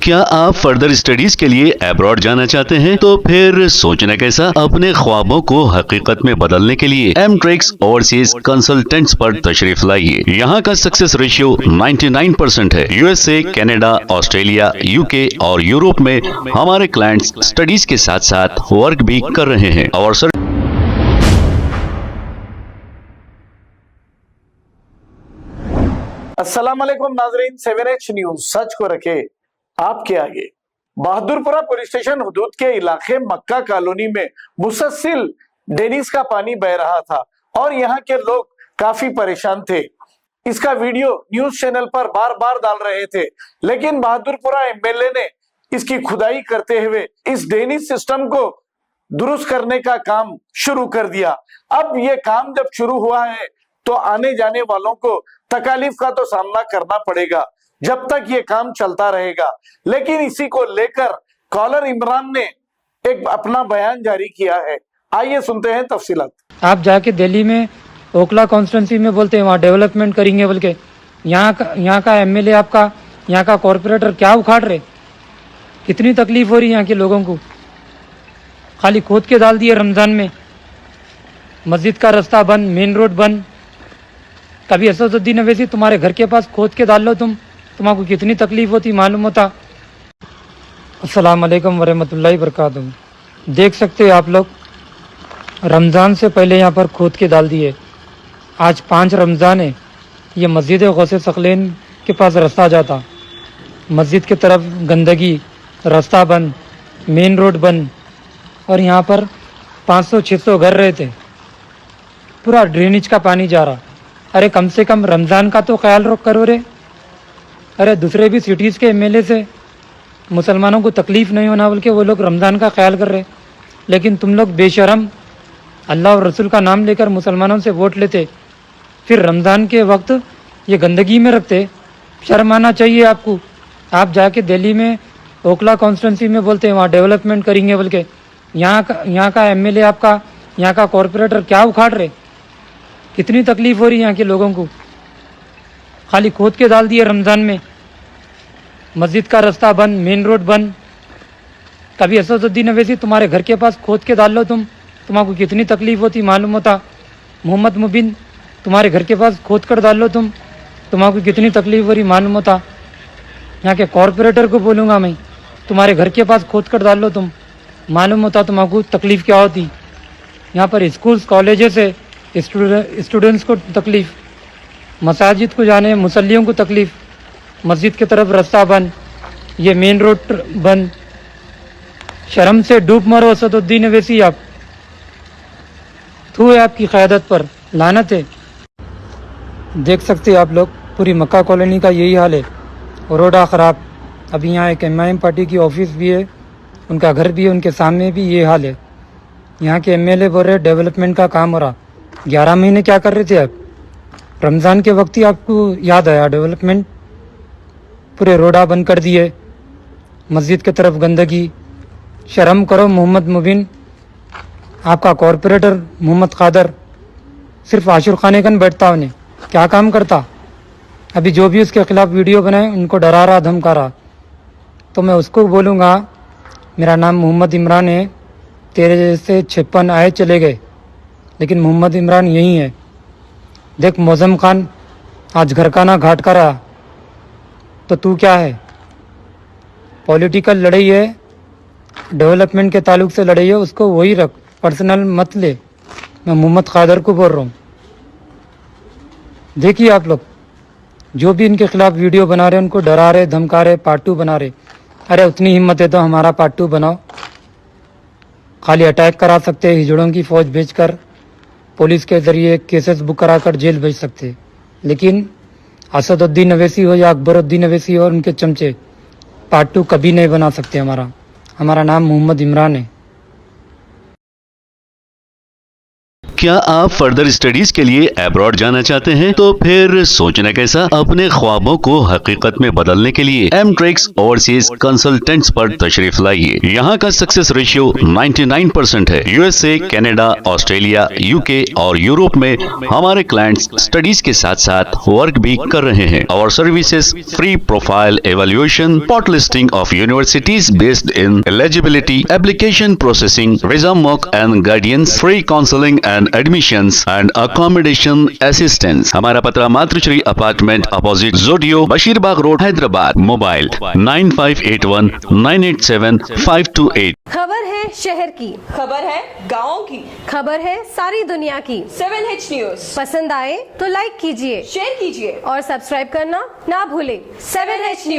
क्या आप further studies के लिए अब्रॉड जाना चाहते हैं? तो फिर सोचना कैसा, अपने ख्वाबों को हकीकत में बदलने के लिए एमट्रिक्स ओवरसीज कंसल्टेंट्स पर तशरीफ लाइए। यहाँ का सक्सेस रेशियो 99% है। यूएसए, कनाडा, ऑस्ट्रेलिया, यूके और यूरोप में हमारे क्लाइंट्स स्टडीज के साथ साथ वर्क भी कर रहे हैं और अस्सलाम वालेकुम नाजरीन, 7H न्यूज सच को रखे आपके आगे। बहादुरपुरा पुलिस स्टेशन हुदूद के इलाके मक्का कॉलोनी में मुसलसल डेनिस का पानी बह रहा था और यहाँ के लोग काफी परेशान थे। इसका वीडियो न्यूज चैनल पर बार बार डाल रहे थे, लेकिन बहादुरपुरा एमएलए ने इसकी खुदाई करते हुए इस डेनिस सिस्टम को दुरुस्त करने का काम शुरू कर दिया। अब ये काम जब शुरू हुआ है तो आने जाने वालों को तकालीफ का तो सामना करना पड़ेगा जब तक ये काम चलता रहेगा। लेकिन इसी को लेकर कॉलर इमरान ने एक अपना बयान जारी किया है। आइए सुनते हैं तफसीलात। आप जाके दिल्ली में ओखला कॉन्स्टिट्यूंसी में बोलते हैं वहाँ डेवलपमेंट करेंगे बोल के, यहाँ का एमएलए आपका, यहाँ का कॉरपोरेटर क्या उखाड़ रहे। कितनी तकलीफ हो रही है यहाँ के लोगों को। खाली खोद के डाल दिए रमज़ान में, मस्जिद का रास्ता बंद, मेन रोड बंद। कभी असदुद्दीन अवैसी तुम्हारे घर के पास खोद के डाल लो तुम्हारा कितनी तकलीफ होती मालूम होता। अस्सलाम वालेकुम वरहमतुल्लाहि वबरकातुहू। देख सकते हो आप लोग, रमज़ान से पहले यहाँ पर खोद के डाल दिए। आज 5 रमज़ान है। ये मस्जिद गौसे सखलेन के पास रास्ता जाता, मस्जिद की तरफ गंदगी, रास्ता बंद, मेन रोड बंद और यहाँ पर 500-600 घर रहते। पूरा ड्रेनेज का पानी जा रहा। अरे कम से कम रमज़ान का तो ख्याल करो रे। अरे दूसरे भी सिटीज़ के एमएलए से मुसलमानों को तकलीफ़ नहीं होना बोल के वो लोग रमज़ान का ख्याल कर रहे, लेकिन तुम लोग बेशरम अल्लाह और रसूल का नाम लेकर मुसलमानों से वोट लेते, फिर रमज़ान के वक्त ये गंदगी में रखते। शर्म आना चाहिए आपको। आप जाके दिल्ली में ओखला कॉन्स्टिट्यूंसी में बोलते हैं वहाँ डेवलपमेंट करेंगे बोल के, यहाँ का एमएलए आपका, यहाँ का कॉरपोरेटर क्या उखाड़ रहे। कितनी तकलीफ हो रही है यहाँ के लोगों को। खाली खोद के डाल दिए रमज़ान में, मस्जिद का रास्ता बंद, मेन रोड बंद। कभी असदुद्दीन अवैसी तुम्हारे घर के पास खोद के डाल लो तुम्हारा कितनी तकलीफ होती मालूम होता। मोहम्मद मुबिन तुम्हारे घर के पास खोद कर डाल लो तुम्हारा कितनी तकलीफ हो रही मालूम होता। यहाँ के कॉरपोरेटर को बोलूँगा मैं, तुम्हारे घर के पास खोद कर डाल लो मालूम होता तुम्हारा तकलीफ़ क्या होती। यहाँ पर स्कूल्स कॉलेजेस से स्टूडेंट्स को तकलीफ़, मसाजिद को जाने मुसल्लियों को तकलीफ़, मस्जिद की तरफ रास्ता बंद, ये मेन रोड बंद। शर्म से डूब मरो असदुद्दीन अवैसी। आप थू है आपकी क़यादत पर, लानत है। देख सकते हैं आप लोग, पूरी मक्का कॉलोनी का यही हाल है। रोडा ख़राब। अभी यहाँ एक एमआईएम पार्टी की ऑफिस भी है, उनका घर भी है, उनके सामने भी ये हाल है। यहाँ के एमएलए बोल रहे डेवलपमेंट का काम हो रहा। 11 महीने क्या कर रहे थे आप? रमज़ान के वक्त ही आपको याद आया डेवलपमेंट। पूरे रोडा बंद कर दिए, मस्जिद की तरफ गंदगी। शर्म करो मोहम्मद मुबिन। आपका कॉरपोरेटर मोहम्मद कादर सिर्फ आशुर खाने कन बैठता, उन्हें क्या काम करता। अभी जो भी उसके खिलाफ वीडियो बनाए उनको डरा रहा, धमका रहा। तो मैं उसको बोलूँगा, मेरा नाम मोहम्मद इमरान है, तेरे जैसे 56 आए चले गए, लेकिन मोहम्मद इमरान यही है। देख मौज़म खान आज घर का ना घाट का रहा, तो तू क्या है। पॉलिटिकल लड़ाई है, डेवलपमेंट के ताल्लुक से लड़ाई है, उसको वही रख, पर्सनल मत ले। मैं मोहम्मद कादर को बोल रहा हूँ। देखिए आप लोग, जो भी इनके खिलाफ वीडियो बना रहे हैं उनको डरा रहे, धमका रहे, पार्ट 2 बना रहे। अरे उतनी हिम्मत है तो हमारा पार्ट 2 बनाओ। खाली अटैक करा सकते हैं, हिजड़ों की फ़ौज भेजकर, पुलिस के ज़रिए केसेस बुक कराकर जेल भेज सकते हैं, लेकिन असदुद्दीन अवैसी हो या अकबरुद्दीन अवैसी हो और उनके चमचे पार्ट 2 कभी नहीं बना सकते। हमारा नाम मोहम्मद इमरान है। क्या आप फर्दर स्टडीज के लिए अब्रॉड जाना चाहते हैं? तो फिर सोचना कैसा? अपने ख्वाबों को हकीकत में बदलने के लिए एमट्रिक्स ओवरसीज कंसल्टेंट्स पर तशरीफ लाइए। यहाँ का सक्सेस रेशियो 99% है। यूएसए, कनाडा, ऑस्ट्रेलिया, यूके और यूरोप में हमारे क्लाइंट्स स्टडीज के साथ साथ वर्क भी कर रहे हैं। और services free profile evaluation, pot listing of universities based in eligibility, application processing, visa mock and guidance, free counselling and admissions and accommodation assistance. हमारा पता मातृश्री अपार्टमेंट अपोजिट जोडियो, बशीरबाग रोड, हैदराबाद। मोबाइल 9581987528। खबर है शहर की, खबर है गाँव की, खबर है सारी दुनिया की। 7H न्यूज पसंद आए तो लाइक कीजिए, शेयर कीजिए और सब्सक्राइब करना ना भूलें। 7H news.